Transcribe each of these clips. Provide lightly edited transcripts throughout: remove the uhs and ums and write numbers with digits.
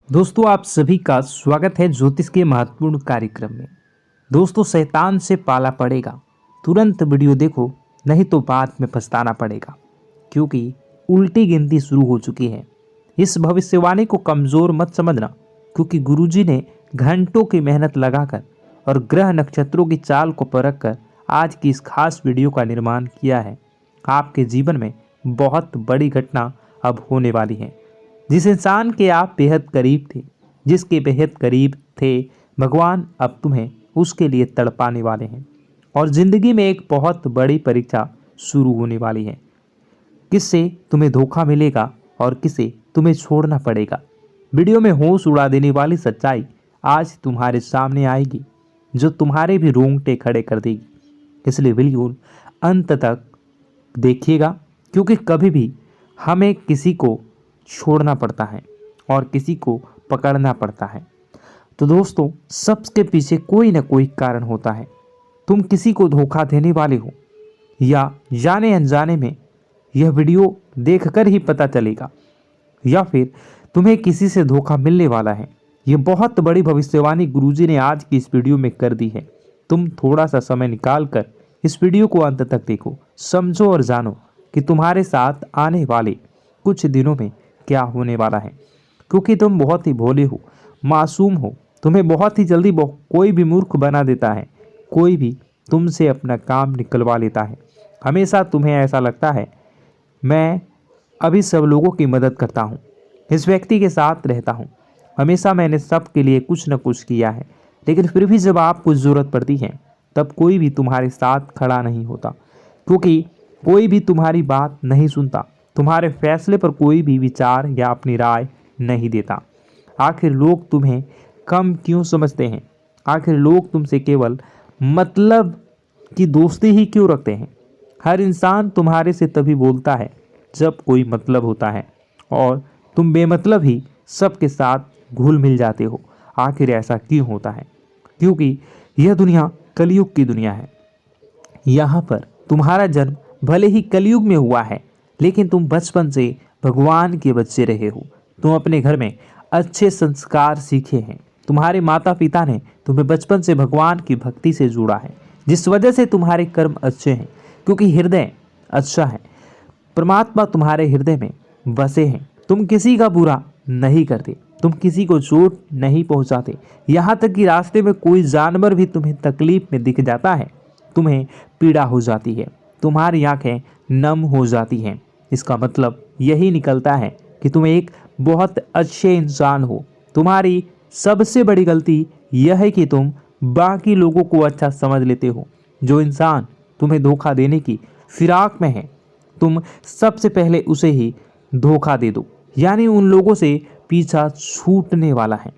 दोस्तों, आप सभी का स्वागत है ज्योतिष के महत्वपूर्ण कार्यक्रम में। दोस्तों, शैतान से पाला पड़ेगा, तुरंत वीडियो देखो, नहीं तो बाद में पछताना पड़ेगा, क्योंकि उल्टी गिनती शुरू हो चुकी है। इस भविष्यवाणी को कमज़ोर मत समझना, क्योंकि गुरुजी ने घंटों की मेहनत लगाकर और ग्रह नक्षत्रों की चाल को परख कर आज की इस खास वीडियो का निर्माण किया है। आपके जीवन में बहुत बड़ी घटना अब होने वाली है। जिस इंसान के आप बेहद करीब थे, जिसके बेहद करीब थे, भगवान अब तुम्हें उसके लिए तड़पाने वाले हैं और ज़िंदगी में एक बहुत बड़ी परीक्षा शुरू होने वाली है। किससे तुम्हें धोखा मिलेगा और किसे तुम्हें छोड़ना पड़ेगा। वीडियो में होश उड़ा देने वाली सच्चाई आज तुम्हारे सामने आएगी, जो तुम्हारे भी रोंगटे खड़े कर देगी। इसलिए वीडियो अंत तक देखिएगा, क्योंकि कभी भी हमें किसी को छोड़ना पड़ता है और किसी को पकड़ना पड़ता है। तो दोस्तों, सबके पीछे कोई ना कोई कारण होता है। तुम किसी को धोखा देने वाले हो या जाने अनजाने में, यह वीडियो देखकर ही पता चलेगा, या फिर तुम्हें किसी से धोखा मिलने वाला है। यह बहुत बड़ी भविष्यवाणी गुरुजी ने आज की इस वीडियो में कर दी है। तुम थोड़ा सा समय निकाल कर इस वीडियो को अंत तक देखो, समझो और जानो कि तुम्हारे साथ आने वाले कुछ दिनों में क्या होने वाला है। क्योंकि तुम बहुत ही भोले हो, मासूम हो, तुम्हें बहुत ही जल्दी कोई भी मूर्ख बना देता है, कोई भी तुमसे अपना काम निकलवा लेता है। हमेशा तुम्हें ऐसा लगता है, मैं अभी सब लोगों की मदद करता हूँ, इस व्यक्ति के साथ रहता हूँ, हमेशा मैंने सब के लिए कुछ न कुछ किया है, लेकिन फिर भी जब आपको ज़रूरत पड़ती है तब कोई भी तुम्हारे साथ खड़ा नहीं होता, क्योंकि कोई भी तुम्हारी बात नहीं सुनता, तुम्हारे फैसले पर कोई भी विचार या अपनी राय नहीं देता। आखिर लोग तुम्हें कम क्यों समझते हैं? आखिर लोग तुमसे केवल मतलब की दोस्ती ही क्यों रखते हैं? हर इंसान तुम्हारे से तभी बोलता है जब कोई मतलब होता है, और तुम बेमतलब ही सबके साथ घुल मिल जाते हो। आखिर ऐसा क्यों होता है? क्योंकि यह दुनिया कलयुग की दुनिया है। यहाँ पर तुम्हारा जन्म भले ही कलयुग में हुआ है, लेकिन तुम बचपन से भगवान के बच्चे रहे हो। तुम अपने घर में अच्छे संस्कार सीखे हैं। तुम्हारे माता पिता ने तुम्हें बचपन से भगवान की भक्ति से जोड़ा है, जिस वजह से तुम्हारे कर्म अच्छे हैं, क्योंकि हृदय अच्छा है। परमात्मा तुम्हारे हृदय में बसे हैं। तुम किसी का बुरा नहीं करते, तुम किसी को चोट नहीं पहुंचाते। यहाँ तक कि रास्ते में कोई जानवर भी तुम्हें तकलीफ में दिख जाता है, तुम्हें पीड़ा हो जाती है, तुम्हारी आंखें नम हो जाती हैं। इसका मतलब यही निकलता है कि तुम एक बहुत अच्छे इंसान हो। तुम्हारी सबसे बड़ी गलती यह है कि तुम बाकी लोगों को अच्छा समझ लेते हो। जो इंसान तुम्हें धोखा देने की फिराक में है, तुम सबसे पहले उसे ही धोखा दे दो। यानी उन लोगों से पीछा छूटने वाला है।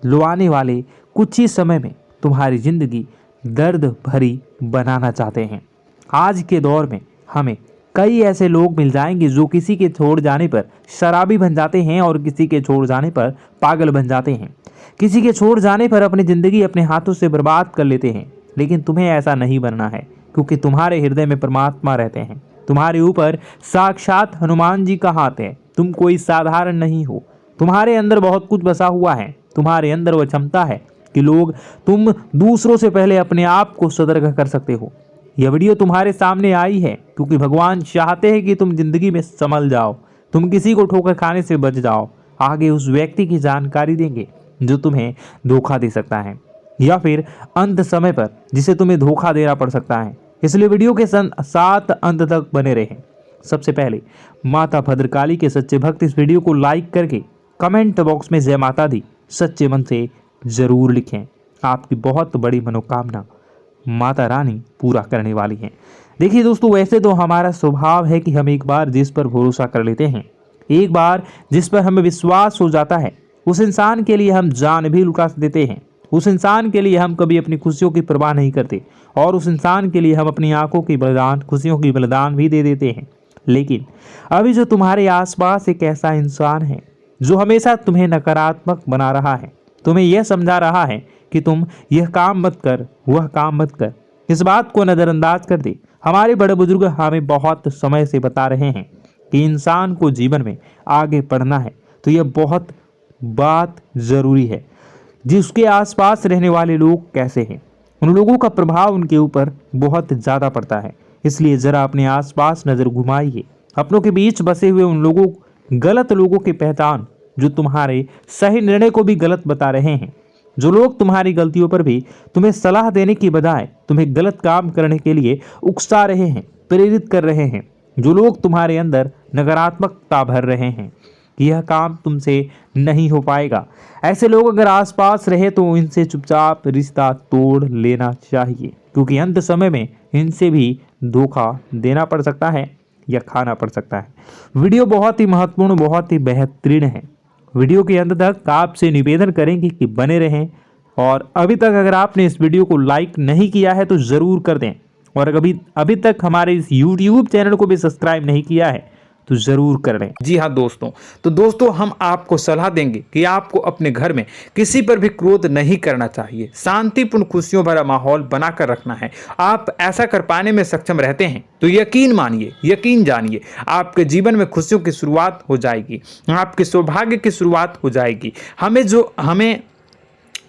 लो आने वाले कुछ ही समय में तुम्हारी जिंदगी दर्द भरी बनाना चाहते हैं। आज के दौर में हमें कई ऐसे लोग मिल जाएंगे जो किसी के छोड़ जाने पर शराबी बन जाते हैं और किसी के छोड़ जाने पर पागल बन जाते हैं। किसी के छोड़ जाने पर अपनी ज़िंदगी अपने हाथों से बर्बाद कर लेते हैं। लेकिन तुम्हें ऐसा नहीं बनना है, क्योंकि तुम्हारे हृदय में परमात्मा रहते हैं। तुम्हारे ऊपर साक्षात हनुमान जी का हाथ है। तुम कोई साधारण नहीं हो। तुम्हारे अंदर बहुत कुछ बसा हुआ है। तुम्हारे अंदर वह क्षमता है कि तुम दूसरों से पहले अपने आप को सतर्क कर सकते हो। यह वीडियो तुम्हारे सामने आई है क्योंकि भगवान चाहते हैं कि तुम जिंदगी में संभल जाओ, तुम किसी को ठोकर खाने से बच जाओ। आगे उस व्यक्ति की जानकारी देंगे जो तुम्हें धोखा दे सकता है, या फिर अंत समय पर जिसे तुम्हें धोखा देना पड़ सकता है। इसलिए वीडियो के साथ अंत तक बने रहें। सबसे पहले माता भद्रकाली के सच्चे भक्त इस वीडियो को लाइक करके कमेंट बॉक्स में जय माता दी सच्चे मन से जरूर लिखें। आपकी बहुत बड़ी मनोकामना माता रानी पूरा करने वाली हैं। देखिए दोस्तों, वैसे तो हमारा स्वभाव है कि हम एक बार जिस पर भरोसा कर लेते हैं, एक बार जिस पर हमें विश्वास हो जाता है, उस इंसान के लिए हम जान भी लुटा देते हैं। उस इंसान के लिए हम कभी अपनी खुशियों की परवाह नहीं करते, और उस इंसान के लिए हम अपनी आंखों की बलिदान, खुशियों की बलिदान भी दे देते हैं। लेकिन अभी जो तुम्हारे आसपास एक ऐसा इंसान है जो हमेशा तुम्हें नकारात्मक बना रहा है, तुम्हें यह समझा रहा है कि तुम यह काम मत कर, वह काम मत कर, इस बात को नज़रअंदाज कर दे। हमारे बड़े बुजुर्ग हमें बहुत समय से बता रहे हैं कि इंसान को जीवन में आगे बढ़ना है तो यह बहुत बात ज़रूरी है। जिसके आसपास रहने वाले लोग कैसे हैं, उन लोगों का प्रभाव उनके ऊपर बहुत ज़्यादा पड़ता है। इसलिए ज़रा अपने आसपास नज़र घुमाइए। अपनों के बीच बसे हुए उन लोगों, गलत लोगों की पहचान जो तुम्हारे सही निर्णय को भी गलत बता रहे हैं, जो लोग तुम्हारी गलतियों पर भी तुम्हें सलाह देने की बजाय तुम्हें गलत काम करने के लिए उकसा रहे हैं, प्रेरित कर रहे हैं, जो लोग तुम्हारे अंदर नकारात्मकता भर रहे हैं कि यह काम तुमसे नहीं हो पाएगा। ऐसे लोग अगर आसपास रहे तो इनसे चुपचाप रिश्ता तोड़ लेना चाहिए, क्योंकि अंत समय में इनसे भी धोखा देना पड़ सकता है या खाना पड़ सकता है। वीडियो बहुत ही महत्वपूर्ण, बहुत ही बेहतरीन है। वीडियो के अंत तक आपसे निवेदन करेंगे कि बने रहें, और अभी तक अगर आपने इस वीडियो को लाइक नहीं किया है तो ज़रूर कर दें, और अभी तक हमारे इस YouTube चैनल को भी सब्सक्राइब नहीं किया है तो ज़रूर कर लें। जी हाँ दोस्तों, तो दोस्तों हम आपको सलाह देंगे कि आपको अपने घर में किसी पर भी क्रोध नहीं करना चाहिए। शांतिपूर्ण खुशियों भरा माहौल बनाकर रखना है। आप ऐसा कर पाने में सक्षम रहते हैं तो यकीन मानिए, यकीन जानिए, आपके जीवन में खुशियों की शुरुआत हो जाएगी, आपके सौभाग्य की शुरुआत हो जाएगी।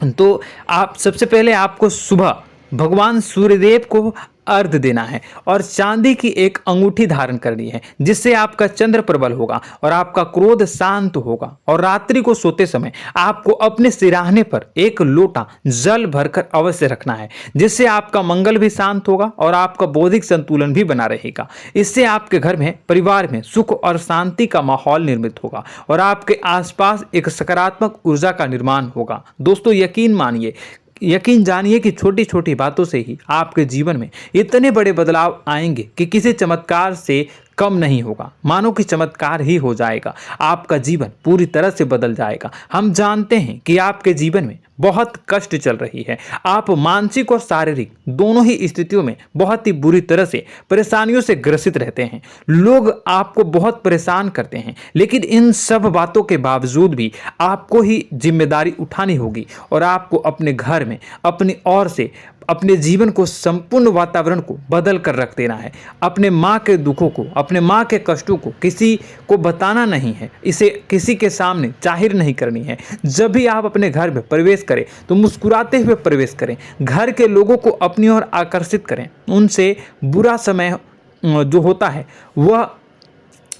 तो आप सबसे पहले आपको सुबह भगवान सूर्यदेव को अर्घ देना है और चांदी की एक अंगूठी धारण करनी है, जिससे आपका चंद्र प्रबल होगा और आपका क्रोध शांत होगा। और रात्रि को सोते समय आपको अपने सिरहाने पर एक लोटा जल भरकर अवश्य रखना है, जिससे आपका मंगल भी शांत होगा और आपका बौद्धिक संतुलन भी बना रहेगा। इससे आपके घर में, परिवार में सुख और शांति का माहौल निर्मित होगा और आपके आसपास एक सकारात्मक ऊर्जा का निर्माण होगा। दोस्तों यकीन जानिए कि छोटी छोटी बातों से ही आपके जीवन में इतने बड़े बदलाव आएंगे कि किसी चमत्कार से कम नहीं होगा। मानो कि चमत्कार ही हो जाएगा, आपका जीवन पूरी तरह से बदल जाएगा। हम जानते हैं कि आपके जीवन में बहुत कष्ट चल रही है, आप मानसिक और शारीरिक दोनों ही स्थितियों में बहुत ही बुरी तरह से परेशानियों से ग्रसित रहते हैं। लोग आपको बहुत परेशान करते हैं, लेकिन इन सब बातों के बावजूद भी आपको ही जिम्मेदारी उठानी होगी और आपको अपने घर में अपनी ओर से अपने जीवन को, संपूर्ण वातावरण को बदल कर रख देना है। अपने माँ के दुखों को, अपने माँ के कष्टों को किसी को बताना नहीं है, इसे किसी के सामने जाहिर नहीं करनी है। जब भी आप अपने घर में प्रवेश करें तो मुस्कुराते हुए प्रवेश करें, घर के लोगों को अपनी ओर आकर्षित करें। उनसे बुरा समय जो होता है वह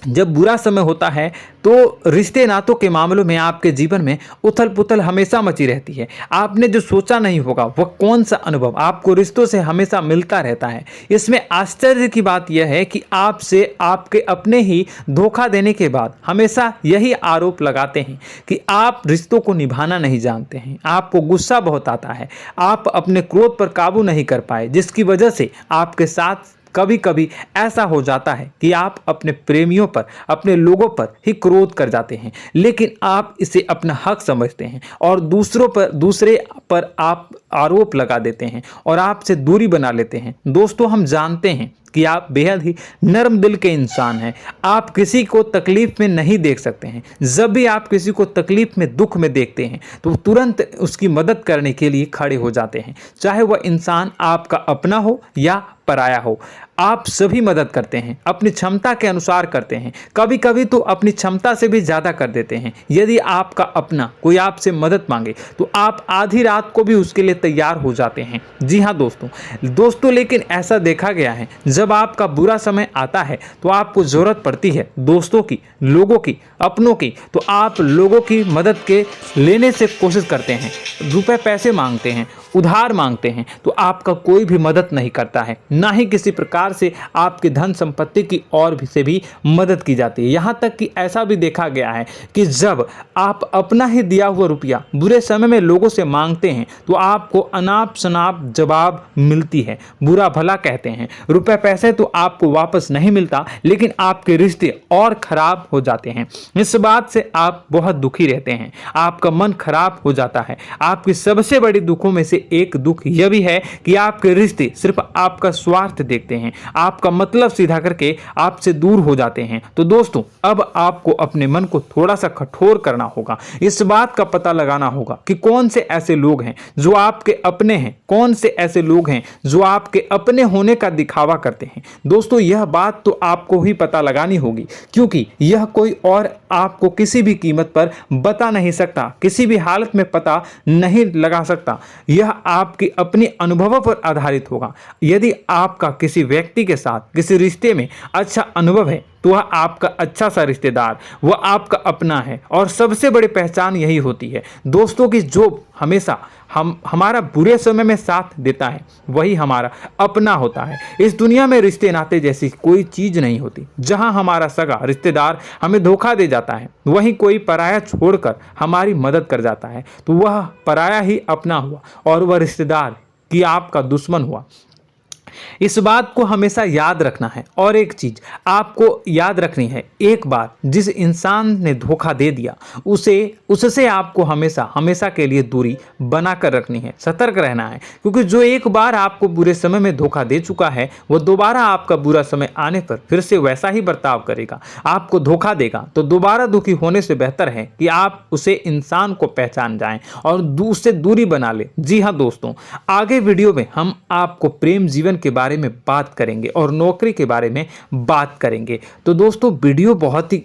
जब बुरा समय होता है तो रिश्ते नातों के मामलों में आपके जीवन में उथल पुथल हमेशा मची रहती है। आपने जो सोचा नहीं होगा वह कौन सा अनुभव आपको रिश्तों से हमेशा मिलता रहता है। इसमें आश्चर्य की बात यह है कि आपसे आपके अपने ही धोखा देने के बाद हमेशा यही आरोप लगाते हैं कि आप रिश्तों को निभाना नहीं जानते हैं। आपको गुस्सा बहुत आता है, आप अपने क्रोध पर काबू नहीं कर पाए, जिसकी वजह से आपके साथ कभी कभी ऐसा हो जाता है कि आप अपने प्रेमियों पर, अपने लोगों पर ही क्रोध कर जाते हैं, लेकिन आप इसे अपना हक समझते हैं और दूसरे पर आप आरोप लगा देते हैं और आपसे दूरी बना लेते हैं। दोस्तों हम जानते हैं कि आप बेहद ही नर्म दिल के इंसान हैं। आप किसी को तकलीफ में नहीं देख सकते हैं। जब भी आप किसी को तकलीफ में, दुख में देखते हैं तो तुरंत उसकी मदद करने के लिए खड़े हो जाते हैं, चाहे वह इंसान आपका अपना हो या पराया हो। आप सभी मदद करते हैं, अपनी क्षमता के अनुसार करते हैं, कभी कभी तो अपनी क्षमता से भी ज़्यादा कर देते हैं। यदि आपका अपना कोई आपसे मदद मांगे तो आप आधी रात को भी उसके लिए तैयार हो जाते हैं। जी हाँ दोस्तों, लेकिन ऐसा देखा गया है जब आपका बुरा समय आता है तो आपको ज़रूरत पड़ती है दोस्तों की, लोगों की, अपनों की, तो आप लोगों की मदद के लेने से कोशिश करते हैं, रुपए पैसे मांगते हैं, उधार मांगते हैं, तो आपका कोई भी मदद नहीं करता है, ना ही किसी प्रकार से आपकी धन संपत्ति की और भी से भी मदद की जाती है। यहाँ तक कि ऐसा भी देखा गया है कि जब आप अपना ही दिया हुआ रुपया बुरे समय में लोगों से मांगते हैं तो आपको अनाप शनाप जवाब मिलती है, बुरा भला कहते हैं। रुपए पैसे तो आपको वापस नहीं मिलता, लेकिन आपके रिश्ते और खराब हो जाते हैं। इस बात से आप बहुत दुखी रहते हैं, आपका मन खराब हो जाता है। आपकी सबसे बड़ी दुखों में से एक दुख यह भी है कि आपके रिश्ते सिर्फ आपका स्वार्थ देखते हैं, आपका मतलब सीधा करके आपसे दूर हो जाते हैं। तो दोस्तों, अब आपको अपने मन को थोड़ा सा कठोर करना होगा, इस बात का पता लगाना होगा कि कौन से ऐसे लोग हैं जो आपके अपने हैं, कौन से ऐसे लोग हैं जो आपके अपने होने का दिखावा करते हैं। दोस्तों, यह बात तो आपको ही पता लगानी होगी, क्योंकि यह कोई और आपको किसी भी कीमत पर बता नहीं सकता, किसी भी हालत में पता नहीं लगा सकता। यह आपकी अपनी अनुभवों पर आधारित होगा। यदि आपका किसी व्यक्ति के साथ किसी रिश्ते में अच्छा अनुभव है तो वह आपका अच्छा सा रिश्तेदार, वह आपका अपना है। और सबसे बड़ी पहचान यही होती है दोस्तों की जो हमेशा हमारा बुरे समय में साथ देता है वही हमारा अपना होता है। इस दुनिया में रिश्ते नाते जैसी कोई चीज नहीं होती। जहां हमारा सगा रिश्तेदार हमें धोखा दे जाता है, वहीं कोई पराया छोड़कर हमारी मदद कर जाता है, तो वह पराया ही अपना हुआ और वह रिश्तेदार की आपका दुश्मन हुआ। इस बात को हमेशा याद रखना है। और एक चीज आपको याद रखनी है, एक बार जिस इंसान ने धोखा दे दिया उससे आपको हमेशा हमेशा के लिए दूरी बनाकर रखनी है, सतर्क रहना है। क्योंकि जो एक बार आपको बुरे समय में धोखा दे चुका है वो दोबारा आपका बुरा समय आने पर फिर से वैसा ही बर्ताव करेगा, आपको धोखा देगा। तो दोबारा दुखी होने से बेहतर है कि आप उसे इंसान को पहचान जाएं और उससे दूरी बना ले। जी हाँ दोस्तों, आगे वीडियो में हम आपको प्रेम जीवन के बारे में बात करेंगे और नौकरी के बारे में बात करेंगे। तो दोस्तों, वीडियो बहुत ही